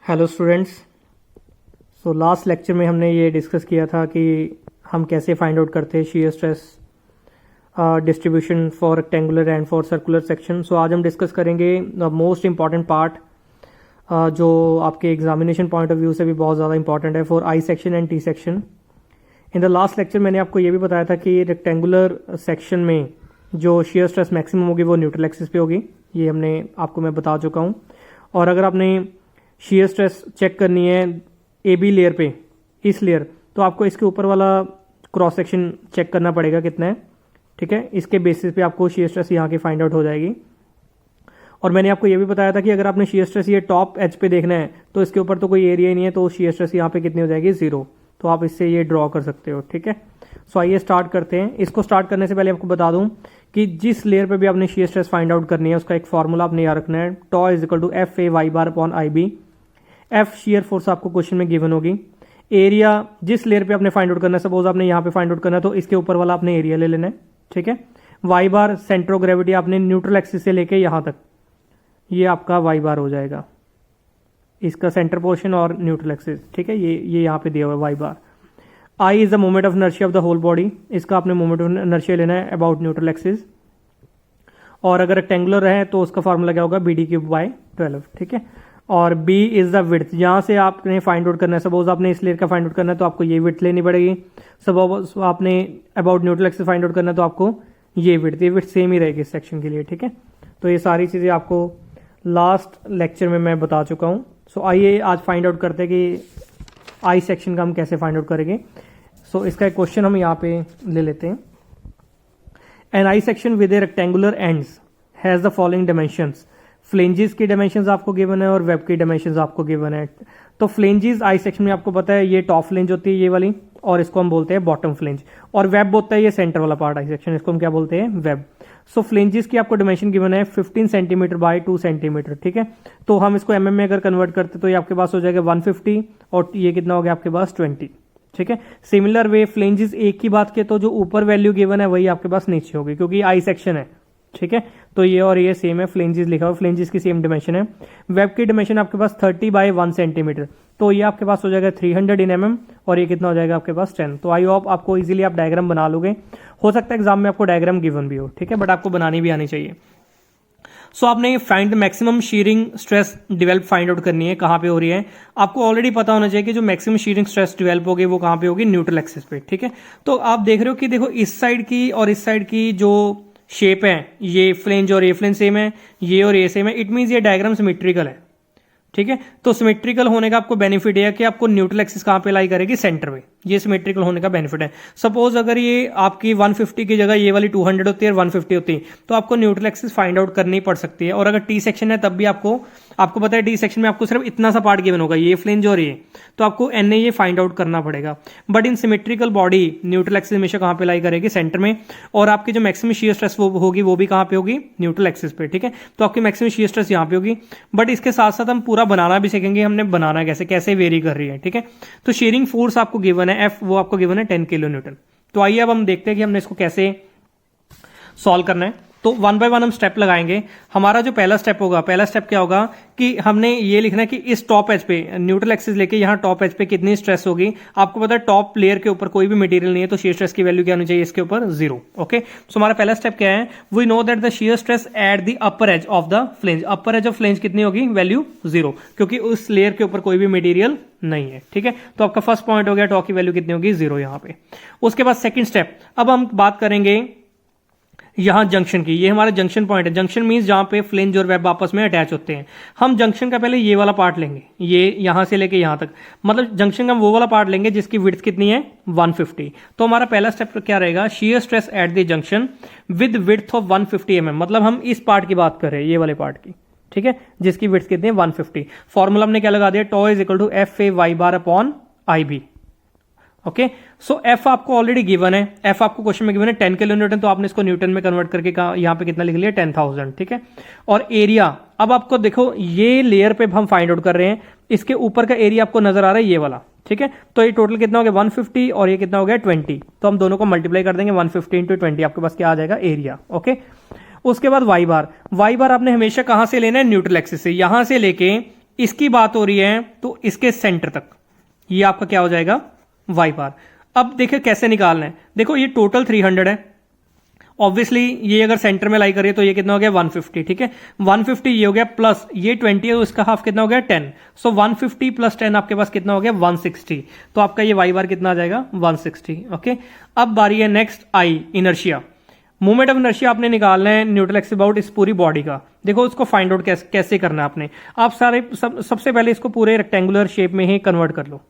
Hello students. So last lecture में हमने ये डिस्कस किया था कि हम कैसे फाइंड आउट करते हैं shear stress distribution for rectangular and for circular section. So आज हम डिस्कस करेंगे द मोस्ट इम्पॉर्टेंट पार्ट जो आपके एग्जामिनेशन पॉइंट ऑफ व्यू से भी बहुत ज़्यादा इंपॉर्टेंट है for I section and T section. In the last lecture मैंने आपको ये भी बताया था कि रेक्टेंगुलर सेक्शन में जो शीयर स्ट्रेस मैक्सिमम होगी वो न्यूट्रल एक्सिस पे होगी। ये आपको मैं बता चुका हूँ। और अगर आपने शीयर स्ट्रेस चेक करनी है ए बी लेयर पे, इस लेयर, तो आपको इसके ऊपर वाला क्रॉस सेक्शन चेक करना पड़ेगा कितना है। ठीक है, इसके बेसिस पे आपको शीयर स्ट्रेस यहाँ की फाइंड आउट हो जाएगी। और मैंने आपको ये भी बताया था कि अगर आपने शीयर स्ट्रेस ये टॉप एज पे देखना है तो इसके ऊपर तो कोई एरिया ही नहीं है, तो शीयर स्ट्रेस यहाँ पे कितनी हो जाएगी, 0। तो आप इससे ये ड्रॉ कर सकते हो। ठीक है, सो आइए स्टार्ट करते हैं। इसको स्टार्ट करने से पहले आपको बता दूं कि जिस लेयर पे भी आपने शीयर स्ट्रेस फाइंड आउट करनी है उसका एक फॉर्मूला आपने याद रखना है, tau is equal to F A Y bar upon I B. F shear force आपको क्वेश्चन में गिवन होगी। एरिया जिस लेयर पे आपने फाइंड आउट करना है, सपोज आपने यहाँ पे फाइंड आउट करना है तो इसके ऊपर वाला आपने एरिया ले लेना है। ठीक है, Y bar centre of gravity आपने न्यूट्रल एक्सिस से लेके यहाँ तक, ये आपका वाई बार हो जाएगा, इसका सेंटर पोर्शन और न्यूट्रल एक्सिस। ठीक है, ये यहाँ पे दिया हुआ है Y bar. I is the moment of inertia of the whole body, इसका आपने मोमेंट ऑफ इनर्शिया लेना है अबाउट न्यूट्रल एक्सिस। और अगर रेक्टेंगुलर है तो उसका फॉर्मूला क्या होगा, बी डी क्यूब बाय 12। ठीक है, और B इज द विड्थ, यहाँ से आपने फाइंड आउट करना है। सपोज आपने इस लेयर का फाइंड आउट करना है तो आपको ये विड्थ लेनी पड़ेगी। सपोज आपने about neutral axis find out करना है तो आपको ये विड्थ सेम ही रहेगी इस सेक्शन के लिए। ठीक है, तो ये सारी चीजें आपको लास्ट लेक्चर में मैं बता चुका हूँ। सो आइए आज फाइंड आउट करते हैं कि आई सेक्शन का हम कैसे फाइंड आउट करेंगे। सो इसका एक क्वेश्चन हम यहाँ पे ले लेते हैं। An I section with a rectangular ends has the following dimensions. Flanges की डायमेंशंस आपको गिवन है और वेब की डायमेंशंस आपको गिवन है। तो फ्लेंजेस आई सेक्शन में आपको पता है ये टॉप फ्लेंज होती है ये वाली, और इसको हम बोलते हैं बॉटम फ्लेंज। और वेब होता है ये सेंटर वाला पार्ट आई सेक्शन, इसको हम क्या बोलते हैं, वेब। सो फ्लेंजेस की आपको डायमेंशन गिवन है 15 सेंटीमीटर बाय 2 सेंटीमीटर। ठीक है, तो हम इसको एमएम में अगर कन्वर्ट करते तो ये आपके पास हो जाएगा 150 और ये कितना हो गया आपके पास 20। ठीक है, सिमिलर वे फ्लेंजेस एक की बात की तो जो ऊपर वैल्यू गिवन है वही आपके पास नीचे होगी क्योंकि आई सेक्शन है। ठीक है, तो ये और ये सेम है, फ्लेंजेस लिखा हुआ, फ्लेंजेस की सेम डायमेंशन है। वेब की डायमेंशन आपके पास 30 बाय 1 सेंटीमीटर, तो ये आपके पास हो जाएगा 300 इन mm और ये कितना हो जाएगा आपके पास 10। तो आई होप आपको इजीली आप डायग्राम बना लोगे। हो सकता है एग्जाम में आपको डायग्राम गिवन भी हो, ठीक है, बट आपको बनानी भी आनी चाहिए। सो आपने find the maximum shearing stress develop find out करनी है, कहां पे हो रही है। आपको ऑलरेडी पता होना चाहिए कि जो मैक्सिमम शीयरिंग स्ट्रेस डेवलप होगी वो कहां पे होगी, न्यूट्रल एक्सिस पे। ठीक है, तो आप देख रहे हो कि देखो इस साइड की और इस साइड की जो शेप है, ये फ्लेंज और ये फ्लेंज सेम है, ये और ये सेम है। इट मीन्स ये डायग्राम सिमेट्रिकल है। ठीक है, तो सिमेट्रिकल होने का आपको बेनिफिट है कि आपको न्यूट्रल एक्सिस कहां पे लाई करेगी, सेंटर में। ये सिमेट्रिकल होने का बेनिफिट है। सपोज अगर ये आपकी 150 की जगह ये वाली 200 होती है और 150 होती है तो आपको न्यूट्रल एक्सिस फाइंड आउट करनी पड़ सकती है। और अगर टी सेक्शन है तब भी आपको पता है टी सेक्शन में आपको सिर्फ इतना सा पार्ट गिवन होगा, ये फ्लेंज और ये, तो आपको एन ये फाइंड आउट करना पड़ेगा। But in symmetrical body neutral axis हमेशा कहां पे लाई करेगी, सेंटर में। और आपकी जो मैक्सिमम शीयर स्ट्रेस होगी वो भी कहां पे होगी, न्यूट्रल एक्सिस पे। ठीक है, तो आपकी मैक्सिमम शीयर स्ट्रेस यहां पे होगी। बट इसके साथ साथ हम पूरा बनाना भी सीखेंगे, हमने बनाना कैसे वेरी कर रही है। ठीक है, तो शेयरिंग फोर्स आपको गिवन है एफ, वो आपको गिवन है 10 किलो न्यूटन। तो आइए अब हम देखते हैं कि हमने इसको कैसे सॉल्व करना है। तो वन बाय वन हम स्टेप लगाएंगे। हमारा जो पहला स्टेप होगा, पहला स्टेप क्या होगा कि हमने ये लिखना है कि इस टॉप एज पे न्यूट्रल एक्सिस लेके यहाँ टॉप एज पे कितनी स्ट्रेस होगी। आपको पता है टॉप लेयर के ऊपर कोई भी मटेरियल नहीं है तो शेयर स्ट्रेस की वैल्यू क्या होनी चाहिए, इसके ऊपर 0। ओके, सो हमारा पहला स्टेप क्या है, we know that the shear stress at the upper edge of the flange. Upper edge of flange कितनी होगी, वैल्यू 0, क्योंकि उस लेयर के ऊपर कोई भी मटेरियल नहीं है। ठीक है, तो आपका फर्स्ट पॉइंट हो गया, टॉ की वैल्यू कितनी होगी, 0 यहां पे। उसके बाद सेकंड स्टेप, अब हम बात करेंगे यहां जंक्शन की। ये हमारा जंक्शन पॉइंट है। जंक्शन मींस जहां पे फ्लेंज और वेब आपस में अटैच होते हैं। हम जंक्शन का पहले ये वाला पार्ट लेंगे, ये यहां से लेके यहां तक, मतलब जंक्शन का वो वाला पार्ट लेंगे जिसकी विड्थ कितनी है, 150। तो हमारा पहला स्टेप क्या रहेगा, share stress at the junction with width of 150 mm, मतलब हम इस पार्ट की बात कर रहे हैं, ये वाले पार्ट की। ठीक है, जिसकी विड्थ कितनी है, 150। फॉर्मूला हमने क्या लगा दिया, tau is equal to F A Y bar upon I B. Okay, so F आपको ऑलरेडी गिवन है, एफ आपको क्वेश्चन में गिवन है 10 किलो न्यूटन, तो आपने इसको न्यूटन में कन्वर्ट करके यहां पे कितना लिख लिया, 10,000। ठीक है, और एरिया, अब आपको देखो ये लेयर पे हम फाइंड आउट कर रहे हैं, इसके ऊपर का एरिया आपको नजर आ रहा है ये वाला। ठीक है, तो ये टोटल कितना हो गया, 150 और ये कितना हो गया, 20। तो हम दोनों को मल्टीप्लाई कर देंगे, 150 इंटू 20, आपके पास क्या आ जाएगा, एरिया। ओके, उसके बाद वाई बार आपने हमेशा कहां से लेना है, न्यूट्रल एक्सिस से। यहां से लेके इसकी बात हो रही है तो इसके सेंटर तक ये आपका क्या हो जाएगा, वाई बार। अब देखिए कैसे निकालना है। देखो ये टोटल 300 है, ऑब्वियसली ये अगर सेंटर में लाई करिए तो ये कितना हो गया 150, ठीक है। 150 ये हो गया, प्लस ये 20 है तो इसका हाफ कितना हो गया 10। सो 150 प्लस 10 आपके पास कितना हो गया 160। तो आपका ये वाई बार कितना आ जाएगा 160। ओके, अब बारी है next I, inertia. Moment of inertia आपने निकालना है न्यूट्रल एक्सिस अबाउट इस पूरी बॉडी का। देखो उसको फाइंड आउट कैसे करना है आपने। आप सबसे पहले इसको पूरे रेक्टेंगुलर शेप में ही कन्वर्ट कर लो।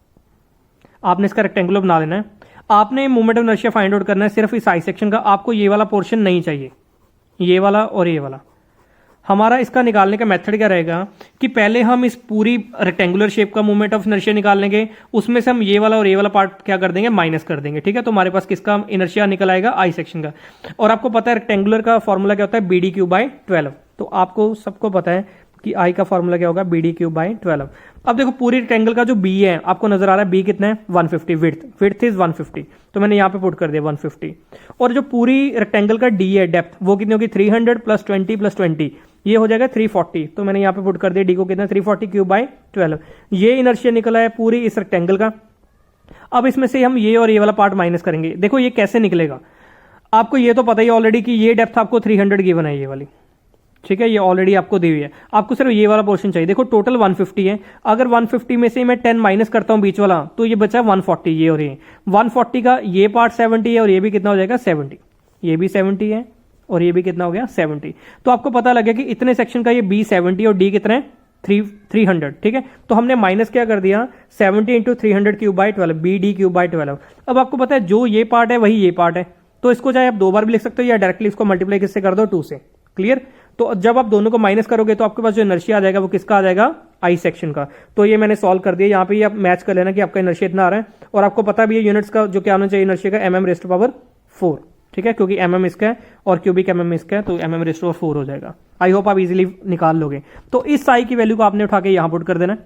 आपने इसका रेक्टेंगुलर बना लेना है। आपने moment of inertia find out करना है सिर्फ इस आई सेक्शन का। आपको ये वाला पोर्शन नहीं चाहिए, ये वाला और ये वाला। हमारा इसका निकालने का मेथड क्या रहेगा कि पहले हम इस पूरी रेक्टेंगुलर शेप का मोमेंट ऑफ इनर्शिया निकाल लेंगे, उसमें से हम ये वाला और ये वाला पार्ट क्या कर देंगे, माइनस कर देंगे, ठीक है। तो हमारे पास किसका इनर्शिया निकल आएगा, आई सेक्शन का। और आपको पता है रेक्टेंगुलर का फॉर्मूला क्या होता है, BD³/12। तो आपको सबको पता है कि आई का फॉर्मूला क्या होगा, BD³/12। अब देखो पूरी रेक्टेंगल का जो बी है आपको नजर आ रहा है, बी कितना है 150, विड्थ इज 150, तो मैंने यहां पे पुट कर दिया 150। और जो पूरी रेक्टेंगल का डी है, डेप्थ, वो कितनी होगी 300 + 20 + 20, ये हो जाएगा 340। तो मैंने यहां पे पुट कर दिया डी को कितना 340³/12। ये इनर्शिया निकला है पूरी इस रेक्टेंगल का। अब इसमें से हम ये और ये वाला पार्ट माइनस करेंगे। देखो ये कैसे निकलेगा, आपको ये तो पता ही ऑलरेडी कि ये डेप्थ आपको 300 गिवन है, ये वाली, ठीक है, ये ऑलरेडी आपको दी हुई है। आपको सिर्फ ये वाला पोर्शन चाहिए। देखो टोटल 150 है, अगर 150 में से मैं 10 माइनस करता हूं बीच वाला, तो ये बचा 140, ये और ये 140 का ये पार्ट 70 है, और ये भी कितना हो जाएगा 70, ये भी 70 है, और ये भी कितना हो गया 70। तो आपको पता लगे कि इतने सेक्शन का ये बी 70 और डी कितना है 300, ठीक है। तो हमने माइनस क्या कर दिया 70 × 300³/12, BD³/12। अब आपको पता है जो ये पार्ट है वही ये पार्ट है, तो इसको चाहे आप दो बार भी लिख सकते हो या डायरेक्टली इसको मल्टीप्लाई किससे कर दो 2 से। क्लियर। तो जब आप दोनों को माइनस करोगे तो आपके पास जो इनर्शिया आ जाएगा वो किसका आ जाएगा, आई सेक्शन का। तो ये मैंने सॉल्व कर दिया। यहाँ पे आप मैच कर लेना कि आपका इनर्शिया इतना आ रहा है, और आपको पता भी है यूनिट्स का जो क्या होना चाहिए इनर्शिया का, mm⁴, ठीक है, क्योंकि mm इसका है और क्यूबिक mm इसका है, तो mm⁴ हो जाएगा। आई होप आप इजीली निकाल लोगे। तो इस आई की वैल्यू को आपने उठा के यहां पुट कर देना,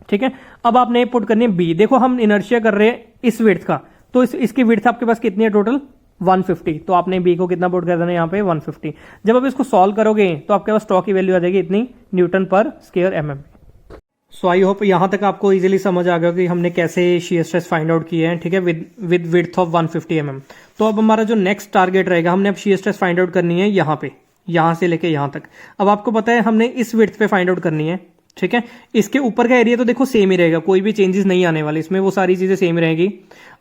ठीक है। अब आपने पुट करनी है बी। देखो हम इनर्शिया कर रहे हैं इस विड्थ का, तो इसकी विड्थ आपके पास कितनी है टोटल 150, तो आपने बी को कितना पुट कर देना यहाँ पे 150। जब आप इसको सॉल्व करोगे तो आपके पास टॉर्क की वैल्यू आ जाएगी इतनी Nm/² सो आई होप यहां तक आपको इजीली समझ आ गया कि हमने कैसे शियर स्ट्रेस फाइंड आउट किए हैं, ठीक है, विद विड्थ ऑफ 150 mm। तो अब हमारा जो नेक्स्ट टारगेट रहेगा, हमने अब शियर स्ट्रेस फाइंड आउट करनी है यहाँ पे, यहां से लेके यहां तक। अब आपको पता है हमने इस विड्थ पे फाइंड आउट करनी है, ठीक है। इसके ऊपर का एरिया तो देखो सेम ही रहेगा, कोई भी चेंजेस नहीं आने वाले इसमें, वो सारी चीजें सेम रहेगी।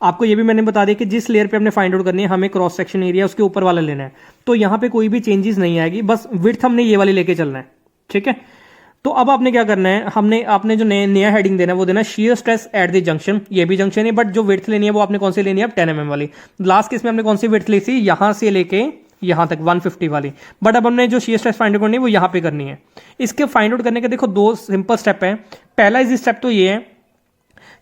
आपको ये भी मैंने बता दिया कि जिस लेयर पे हमने फाइंड आउट करनी है हमें क्रॉस सेक्शन एरिया उसके ऊपर वाला लेना है, तो यहाँ पे कोई भी चेंजेस नहीं आएगी, बस विड्थ हमने ये वाली लेके चलना है, ठीक है। तो अब आपने क्या करना है, आपने जो नया हेडिंग देना है वो देना है shear stress at the junction. ये भी जंक्शन है, बट जो विड्थ लेनी है वो आपने कौन सी लेनी है, 10 mm वाली। लास्ट केस में हमने कौन सी विड्थ ली थी, यहां से लेके यहां तक 150 वाली, बट अब हमने जो शियर स्ट्रेस फाइंड आउट करनी है वो यहां पे करनी है। इसके फाइंड आउट करने के देखो 2 सिंपल स्टेप है। पहला इजी स्टेप तो ये है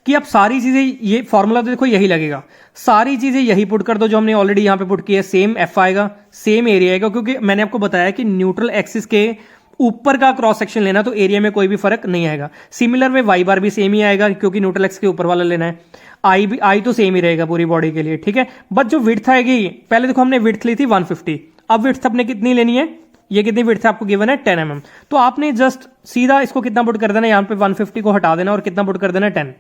कि आप सारी चीजें, ये फॉर्मूला तो देखो यही लगेगा, सारी चीजें यही पुट कर दो जो हमने ऑलरेडी यहां पे पुट की है। सेम एफ आएगा, सेम एरिया आएगा, क्योंकि मैंने आपको बताया कि न्यूट्रल एक्सिस के ऊपर का क्रॉस सेक्शन लेना तो एरिया में कोई भी फर्क नहीं आएगा। सिमिलर में वाई बार भी सेम ही आएगा, क्योंकि न्यूट्रल एक्सिस के ऊपर वाला लेना है। आई तो सेम ही रहेगा पूरी बॉडी के लिए, ठीक है। बट जो विड्थ आएगी, पहले देखो हमने विड्थ ली थी 150, अब विड्थ अपने कितनी लेनी है, ये कितनी विड्थ आपको गिवन है 10 mm। तो आपने जस्ट सीधा इसको कितना पुट कर देना, यहां पे 150 को हटा देना और कितना पुट कर देना 10,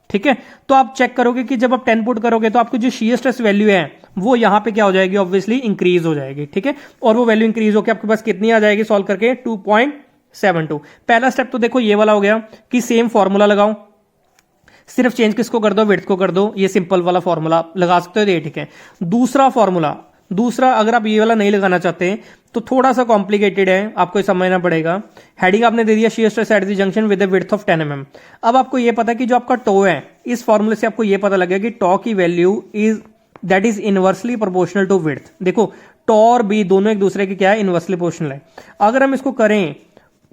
ठीक है। तो आप चेक करोगे कि जब आप 10 पुट करोगे तो आपकी जो शियर स्ट्रेस वैल्यू है वो यहां पे क्या हो जाएगी, ऑब्वियसली इंक्रीज हो जाएगी, ठीक है। और वो वैल्यू इंक्रीज होकर आपके पास कितनी आ जाएगी सॉल्व करके 2.72। पहला स्टेप तो देखो ये वाला हो गया कि सेम फॉर्मूला लगाओ, सिर्फ चेंज किसको कर दो, विड्थ को कर दो, ये सिंपल वाला फॉर्मूला लगा सकते हो, ये ठीक है। दूसरा अगर आप ये वाला नहीं लगाना चाहते तो थोड़ा सा कॉम्प्लिकेटेड है, आपको समझना पड़ेगा। हेडिंग आपने दे दिया shear stress at the junction with the width of 10 mm। अब आपको ये पता है कि जो आपका टो है, इस फॉर्मूले से आपको ये पता लगेगा कि टो की value that is inversely proportional to width. देखो टो और बी दोनों एक दूसरे के क्या है, इनवर्सली प्रोपोर्शनल है। अगर हम इसको करें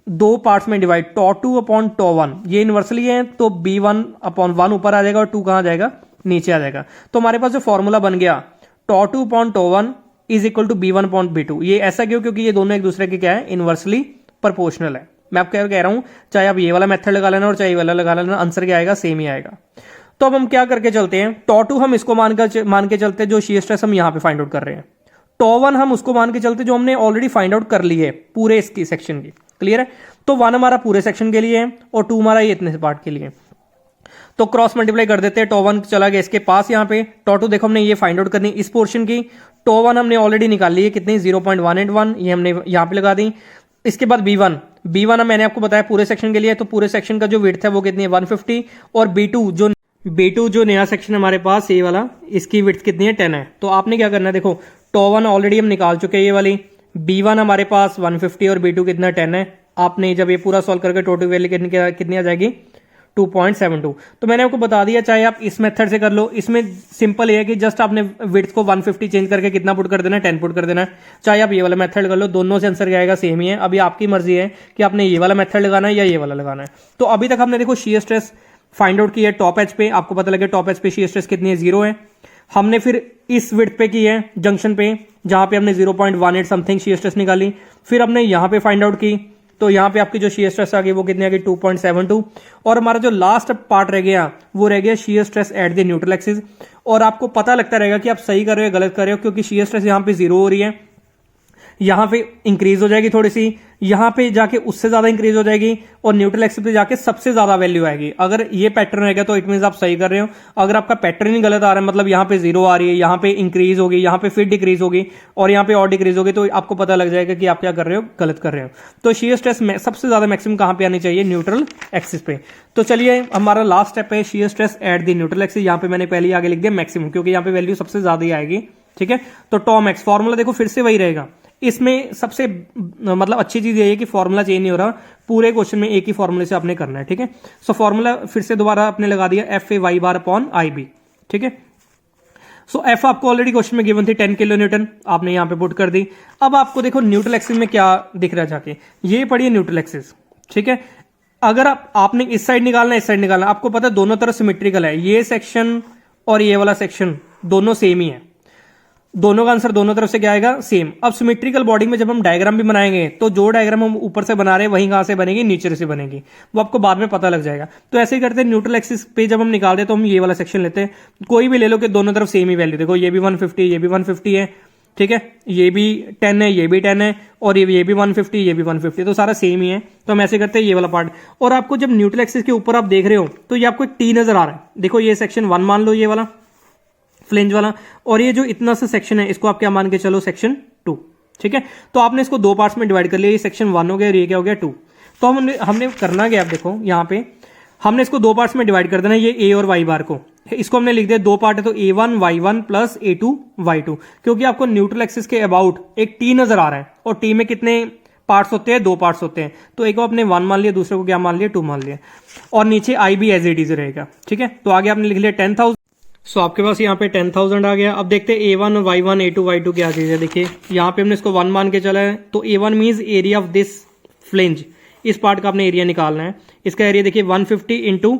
2 पार्ट्स में डिवाइड, टो2/टो1, ये इनवर्सली है, तो b1/1 ऊपर आ जाएगा और 2 कहां आ जाएगा, नीचे आ जाएगा। तो हमारे पास जो फॉर्मूला बन गया टो2/टो1 इज इक्वल टू b1/b2। ये ऐसा क्यों, क्योंकि ये दोनों एक दूसरे के क्या है, इनवर्सली प्रोपोर्शनल है। मैं आपको कह रहा हूं चाहे आप ये वाला मेथड लगा लेना और चाहे ये वाला लगा लेना, आंसर क्या आएगा, सेम ही आएगा। तो अब हम क्या करके चलते हैं, टो2 हम इसको मान के चलते हैं जो शियर स्ट्रेस हम यहां पे फाइंड आउट कर रहे हैं। टो1 हम उसको मान के चलते जो हमने ऑलरेडी फाइंड आउट कर ली है पूरे इसकी सेक्शन की। क्लियर है। तो 1 हमारा पूरे सेक्शन के लिए है और 2 हमारा ये इतने पार्ट के लिए। तो क्रॉस मल्टीप्लाई कर देते हैं, टॉ 1 चला गया इसके पास, यहाँ पे टॉ 2 देखो हमने ये फाइंड आउट करनी इस पोर्शन की, टॉ 1 हमने ऑलरेडी निकाल ली है कितनी 0.181, ये हमने यहाँ पे लगा दी। इसके बाद B1 मैंने आपको बताया पूरे सेक्शन के लिए, तो पूरे सेक्शन का जो विड्थ है वो कितनी है 150, और B2 जो नया सेक्शन हमारे पास ये वाला, इसकी विड्थ कितनी है 10 है। तो आपने क्या करना है, देखो टॉ 1 ऑलरेडी हम निकाल चुके हैं ये वाली, B1 हमारे पास 150 और B2 कितना 10 है। आपने जब ये पूरा सॉल्व करके टोटल वैल्यू कितनी आ जाएगी 2.72। तो मैंने आपको बता दिया, चाहे आप इस मेथड से कर लो, इसमें सिंपल ये है कि जस्ट आपने विड्थ को 150 चेंज करके कितना पुट कर देना है 10 पुट कर देना है। चाहे आप ये वाला मेथड कर लो, दोनों से आंसर क्या आएगा सेम ही है। अभी आपकी मर्जी है कि आपने ये वाला मेथड लगाना है या ये वाला लगाना है। तो अभी तक हमने देखो शियर स्ट्रेस फाइंड आउट की है टॉप एज पे, आपको पता लगे टॉप एज पे शियर स्ट्रेस कितनी है 0 है। हमने फिर इस विड्थ पे की है जंक्शन पे, जहां पे हमने 0.18 समथिंग शियर स्ट्रेस निकाली। फिर हमने यहां पे फाइंड आउट की, तो यहां पे आपकी जो शियर स्ट्रेस आ गई वो कितनी आ गई 2.72। और हमारा जो लास्ट पार्ट रह गया वो रह गया shear stress at the neutral axis. और आपको पता लगता रहेगा कि आप सही कर रहे हो गलत कर रहे हो, क्योंकि शियर स्ट्रेस यहां पे 0 हो रही है, यहां पे इंक्रीज हो जाएगी थोड़ी सी, यहां पे जाके उससे ज्यादा इंक्रीज हो जाएगी, और न्यूट्रल एक्सिस पे जाके सबसे ज्यादा वैल्यू आएगी। अगर ये पैटर्न रहेगा तो इट मींस आप सही कर रहे हो। अगर आपका पैटर्न ही गलत आ रहा है, मतलब यहां पे 0 आ रही है, यहां पे इंक्रीज होगी, यहां पे फिर डिक्रीज होगी और यहां पे और डिक्रीज होगी, तो आपको पता लग जाएगा कि आप क्या कर रहे हो, गलत कर रहे हो। तो शियर स्ट्रेस सबसे ज्यादा मैक्सिमम कहां पे आनी चाहिए, न्यूट्रल एक्सिस पे। तो चलिए हमारा लास्ट स्टेप है shear stress at the neutral axis. यहां पे मैंने पहले ही आगे लिख दिया मैक्सिमम, क्योंकि यहां पे वैल्यू सबसे ज्यादा ही आएगी। ठीक है, तो टॉ मैक्स फॉर्मूला देखो फिर से वही रहेगा। इसमें सबसे मतलब अच्छी चीज ये है कि फॉर्मूला चेंज नहीं हो रहा, पूरे क्वेश्चन में एक ही फॉर्मूले से आपने करना है। ठीक है, सो फॉर्मूला फिर से दोबारा आपने लगा दिया FA y bar upon IB। ठीक है, सो F आपको ऑलरेडी क्वेश्चन में गिवन थी 10 किलो न्यूटन, आपने यहां पे पुट कर दी। अब आपको देखो न्यूट्रल एक्सिस में क्या दिख रहा है जाके, ये पढ़िए न्यूट्रल एक्सिस। ठीक है, अगर आपने इस साइड निकालना इस साइड निकालना, आपको पता है दोनों तरफ सिमेट्रिकल है, ये सेक्शन और ये वाला सेक्शन दोनों सेम ही है, दोनों का आंसर दोनों तरफ से क्या आएगा सेम। अब सिमेट्रिकल बॉडी में जब हम डायग्राम भी बनाएंगे तो जो डायग्राम हम ऊपर से बना रहे हैं वहीं कहां से बनेगी, नीचे से बनेगी, वो आपको बाद में पता लग जाएगा। तो ऐसे ही करते हैं, न्यूट्रल एक्सिस पे जब हम निकालते हैं तो हम ये वाला सेक्शन लेते हैं, कोई भी ले लो कि दोनों तरफ सेम ही वैल्यू, देखो ये भी 150 ये भी 150 है। ठीक है, ये भी 10 है ये भी 10 है, और ये भी 150 ये भी 150, तो सारा सेम ही है। तो हम ऐसे करते हैं ये वाला पार्ट, और आपको जब न्यूट्रल एक्सिस के ऊपर आप देख रहे हो तो ये आपको एक टी नजर आ रहा है, देखो ये सेक्शन 1 मान लो, ये वाला फ्लेंज वाला, और ये जो इतना सा सेक्शन है इसको आप क्या मान के चलो सेक्शन 2। ठीक है, तो आपने इसको दो पार्ट्स में डिवाइड कर लिया, ये सेक्शन 1 हो गया और ये क्या हो गया 2। तो हमने करना क्या, आप देखो यहाँ पे हमने इसको दो पार्ट्स में डिवाइड कर देना, ये A और Y बार को, इसको हमने लिख दिया दो पार्ट है तो A1 Y1 plus A2 Y2, क्योंकि आपको न्यूट्रल एक्सिस के अबाउट एक टी नजर आ रहा है, और टी में कितने पार्ट्स होते हैं, दो पार्ट्स होते हैं, तो एक को आपने 1 मान लिया, दूसरे को क्या मान लिया 2 मान लिया, और नीचे IB एज इट इज रहेगा। ठीक है, तो आगे आपने लिख लिया 10,000। सो आपके पास यहाँ पे 10,000 आ गया। अब देखते हैं A1 Y1 A2 Y2 क्या चीज है। देखिए यहाँ पे हमने इसको 1 मान के चला है, तो A1 means area of this flange, इस पार्ट का आपने एरिया निकालना है। इसका एरिया देखिए 150 इंटू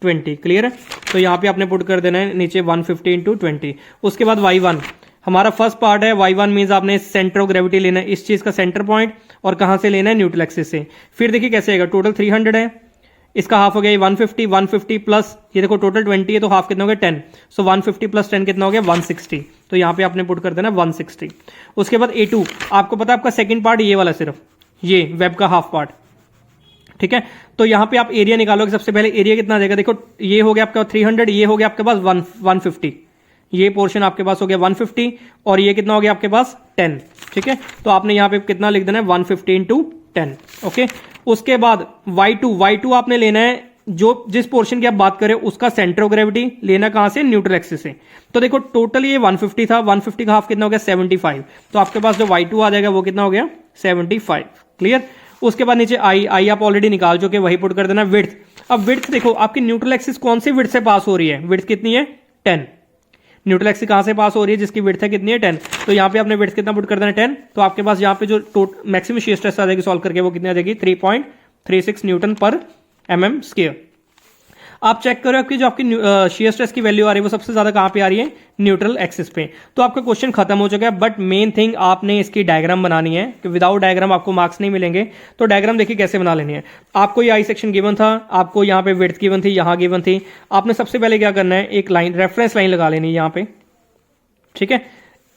20, क्लियर है। तो यहाँ पे आपने पुट कर देना है नीचे 150 इंटू 20। उसके बाद Y1 हमारा फर्स्ट पार्ट है, Y1 मीन्स आपने सेंटर ऑफ ग्रेविटी लेना है, इस चीज का सेंटर पॉइंट, और कहां से लेना है, न्यूट्रल एक्सिस से। फिर देखिए कैसे आएगा, टोटल 300 है, इसका हाफ हो गया 150 प्लस ये देखो टोटल 20 है, तो हाफ कितना हो गया 10, सो 150 प्लस 10 कितना हो गया 160, तो यहाँ पे आपने पुट कर देना 160। उसके बाद A2 आपको पता है आपका सेकंड पार्ट ये वाला, सिर्फ ये वेब का हाफ पार्ट। ठीक है, तो यहाँ पे आप एरिया निकालोगे, सबसे पहले एरिया कितना आ जाएगा, देखो ये हो गया आपका 300, ये हो गया आपके पास 150, ये पोर्शन आपके पास हो गया 150, और ये कितना हो गया आपके पास 10। ठीक है, तो आपने यहाँ पे कितना लिख देना है 150 इंटू 10। ओके, उसके बाद Y2 आपने लेना है, जो जिस पोर्शन की आप बात करें उसका सेंटर ऑफ ग्रेविटी लेना कहां से, न्यूट्रल एक्सिस से। तो देखो टोटल ये 150 था, 150 का हाफ कितना हो गया 75, तो आपके पास जो Y2 आ जाएगा वो कितना हो गया 75। क्लियर। उसके बाद नीचे आई आप ऑलरेडी निकाल चुके, वही पुट कर देना। विड्थ, अब विड्थ देखो आपकी न्यूट्रल एक्सिस कौन सी विड्थ से पास हो रही है, विड्थ कितनी है 10, न्यूट्रल एक्सिस कहां से पास हो रही है, जिसकी विड्थ है कितनी है 10, तो यहाँ पे आपने विड्थ कितना पुट कर देना 10, तो आपके पास यहाँ पे जो मैक्सिमम शियर स्ट्रेस आ जाएगी सॉल्व करके वो कितनी आ जाएगी 3.36 न्यूटन पर mm स्क्वायर। आप चेक करो आपकी जो आपकी शियर स्ट्रेस की वैल्यू आ रही है वो सबसे ज्यादा कहां पे आ रही है, न्यूट्रल एक्सिस पे। तो आपका क्वेश्चन खत्म हो चुका है, बट मेन थिंग आपने इसकी डायग्राम बनानी है, कि विदाउट डायग्राम आपको मार्क्स नहीं मिलेंगे। तो डायग्राम देखिए कैसे बना लेनी है। आपको ये आई सेक्शन गिवन था, आपको यहाँ पे विड्थ गिवन थी, यहाँ गिवन थी, आपने सबसे पहले क्या करना है, एक लाइन रेफरेंस लाइन लगा लेनी है यहाँ पे। ठीक है,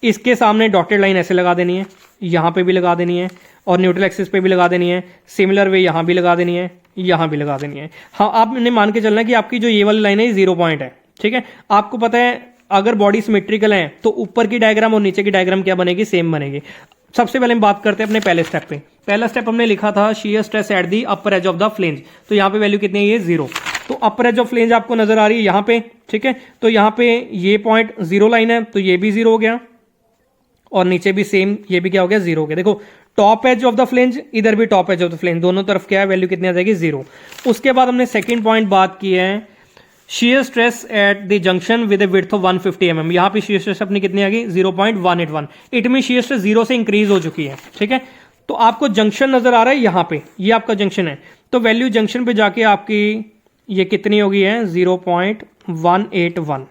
इसके सामने डॉटेड लाइन ऐसे लगा देनी है, यहाँ पे भी लगा देनी है और न्यूट्रल एक्सिस पे भी लगा देनी है। सिमिलर वे यहाँ भी लगा देनी है, यहाँ भी लगा देनी है। हाँ, आपने मान के चलना है कि आपकी जो ये वाली लाइन है 0 पॉइंट है, ठीक है। आपको पता है अगर बॉडी सिमेट्रिकल है तो ऊपर की डायग्राम और नीचे की डायग्राम क्या बनेगी, सेम बनेगी। सबसे पहले हम बात करते हैं अपने पहले स्टेप पे। पहला स्टेप हमने लिखा था shear stress at the upper edge of the flange, तो यहाँ पे वैल्यू कितनी है, ये 0। तो अपर एज ऑफ फ्लेंज आपको नजर आ रही है यहाँ पे, ठीक है। तो यहाँ पे ये पॉइंट 0 लाइन है, तो ये भी 0 हो गया और नीचे भी सेम, ये भी क्या हो गया, 0 हो गया। देखो top edge of the flange, इधर भी top edge of the flange, दोनों तरफ क्या है, वैल्यू कितनी आ जाएगी, 0। उसके बाद हमने सेकेंड पॉइंट बात की है shear stress at the junction with a width of 150 mm। यहां पे shear stress अपनी कितनी आ गई, 0.181। इट मीन shear stress 0 से इंक्रीज हो चुकी है, ठीक है। तो आपको जंक्शन नजर आ रहा है यहां पे, ये आपका जंक्शन है, तो वैल्यू जंक्शन पे जाके आपकी ये कितनी होगी है, 0.181,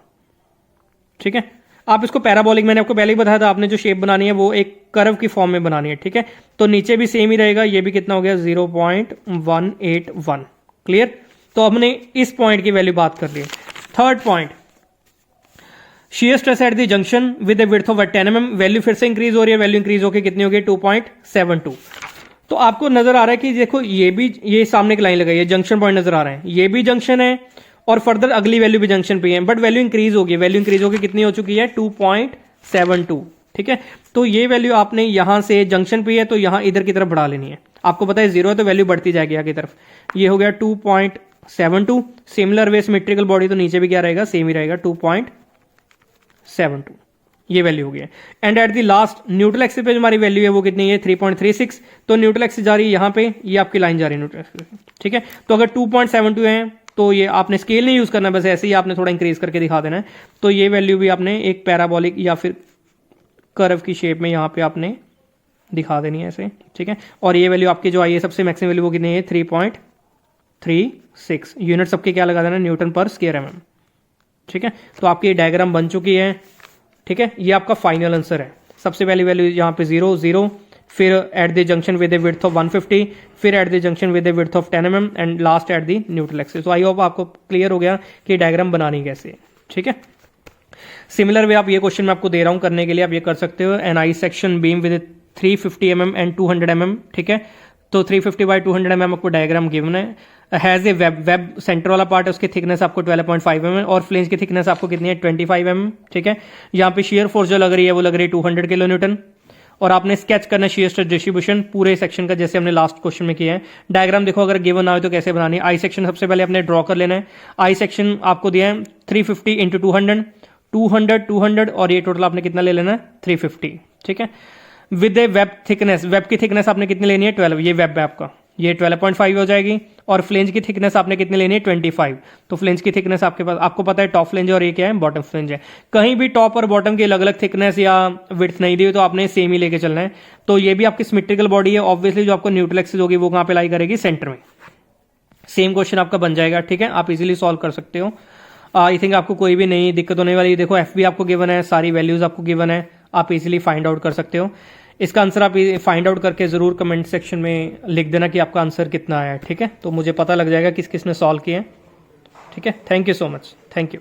ठीक है। आप इसको पैराबोलिक, मैंने आपको पहले ही बताया था, आपने जो शेप बनानी है वो एक कर्व की फॉर्म में बनानी है, ठीक है। तो नीचे भी सेम ही रहेगा, ये भी कितना हो गया, 0.181। क्लियर। तो हमने इस पॉइंट की वैल्यू बात कर ली। Third point, shear stress at the junction with a width of 10 mm, value फिर से इंक्रीज हो रही है, वैल्यू इंक्रीज होकर कितनी होगी, 2.72। तो आपको नजर आ रहा है कि देखो ये भी, ये सामने की लाइन लगाई है, जंक्शन पॉइंट नजर आ रहा है, ये भी जंक्शन है और फर्दर अगली वैल्यू भी जंक्शन पे है, बट वैल्यू इंक्रीज होगी, वैल्यू इंक्रीज होकर कितनी हो चुकी है, 2.72, ठीक है। तो ये वैल्यू आपने यहां से जंक्शन पे है तो यहां इधर की तरफ बढ़ा लेनी है। आपको पता है 0 है तो वैल्यू बढ़ती जाएगी आगे तरफ, ये हो गया 2.72। सिमिलर वे सिमेट्रिकल बॉडी तो नीचे भी क्या रहेगा, सेम ही रहेगा, 2.72, ये वैल्यू हो गई है। And at the last neutral axis पे हमारी वैल्यू है वो कितनी है, 3.36। तो न्यूट्रल एक्सिस जा रही है यहाँ पे, ये आपकी लाइन जा रही है न्यूट्रल एक्सिस, ठीक है। तो अगर 2.72 है तो ये आपने स्केल नहीं यूज करना, बस ऐसे ही आपने थोड़ा इंक्रीज करके दिखा देना है। तो ये वैल्यू भी आपने एक पैराबोलिक या फिर कर्व की शेप में यहाँ पे आपने दिखा देनी है ऐसे, ठीक है। और ये वैल्यू आपकी जो आई है सबसे मैक्सिमम वैल्यू वो कितनी है, 3.36। यूनिट सबके क्या लगा देना, न्यूटन पर स्क्वायर mm, ठीक है। तो आपकी ये डायग्राम बन चुकी है, ठीक है। ये आपका फाइनल आंसर है। सबसे पहली वैल्यू यहाँ पे 0 0, फिर eight the junction with a width of 150, फिर eight the junction with a width of 10 mm and last at the neutral axis. तो आई होप आपको क्लियर हो गया कि डायग्राम बनानी कैसे है, ठीक है। सिमिलर वे आप ये क्वेश्चन मैं आपको दे रहा हूं करने के लिए, आप ये कर सकते हो। An I section beam with 350 mm and 200 mm, ठीक है। तो 350 बाई 200 mm आपको डायग्राम गिवन है। हैज ए वेब सेंटर वाला पार्ट है, उसकी थिकनेस आपको 12.5 mm और फ्लेंज की थिकनेस आपको कितनी है, 25 mm, ठीक है। यहाँ पे शियर फोर्स जो लग रही है वो लग रही है 200 किलो न्यूटन। और आपने स्केच करना शियर स्ट्रेस डिस्ट्रीब्यूशन पूरे सेक्शन का, जैसे हमने लास्ट क्वेश्चन में किया है। डायग्राम देखो अगर गिवन ना हो तो कैसे बनानी है। आई सेक्शन सबसे पहले आपने ड्रॉ कर लेना है। आई सेक्शन आपको दिया है 350 इंटू 200, 200 और ये टोटल आपने कितना ले लेना है, 350, ठीक है। With A web thickness, web की थिकनेस आपने कितनी लेनी है, 12, ये वेब है आपका, ये 12.5 हो जाएगी। और फ्लेंज की थिकनेस आपने कितनी लेनी है, 25। तो फ्लेंज की थिकनेस आपके पास, आपको पता है टॉप फ्लेंज और ये क्या है, बॉटम फ्लेंज है। कहीं भी टॉप और बॉटम की अलग अलग थिकनेस या विड्थ नहीं दी तो आपने सेम ही लेके चलना है। तो ये भी आपकी सिमेट्रिकल बॉडी है, ऑब्वियसली जो आपको न्यूट्रल एक्सिस होगी वो कहां पे लाई करेगी, सेंटर में। सेम क्वेश्चन आपका बन जाएगा, ठीक है। आप इजीली सॉल्व कर सकते हो। आई थिंक आपको कोई भी नई दिक्कत होने वाली। देखो एफ भी आपको गिवन है, सारी वैल्यूज आपको गिवन है, आप इजीली फाइंड आउट कर सकते हो। इसका आंसर आप फाइंड आउट करके जरूर कमेंट सेक्शन में लिख देना कि आपका आंसर कितना आया है, ठीक है। तो मुझे पता लग जाएगा किस किस ने सॉल्व किया है, ठीक है। Thank you so much, thank you.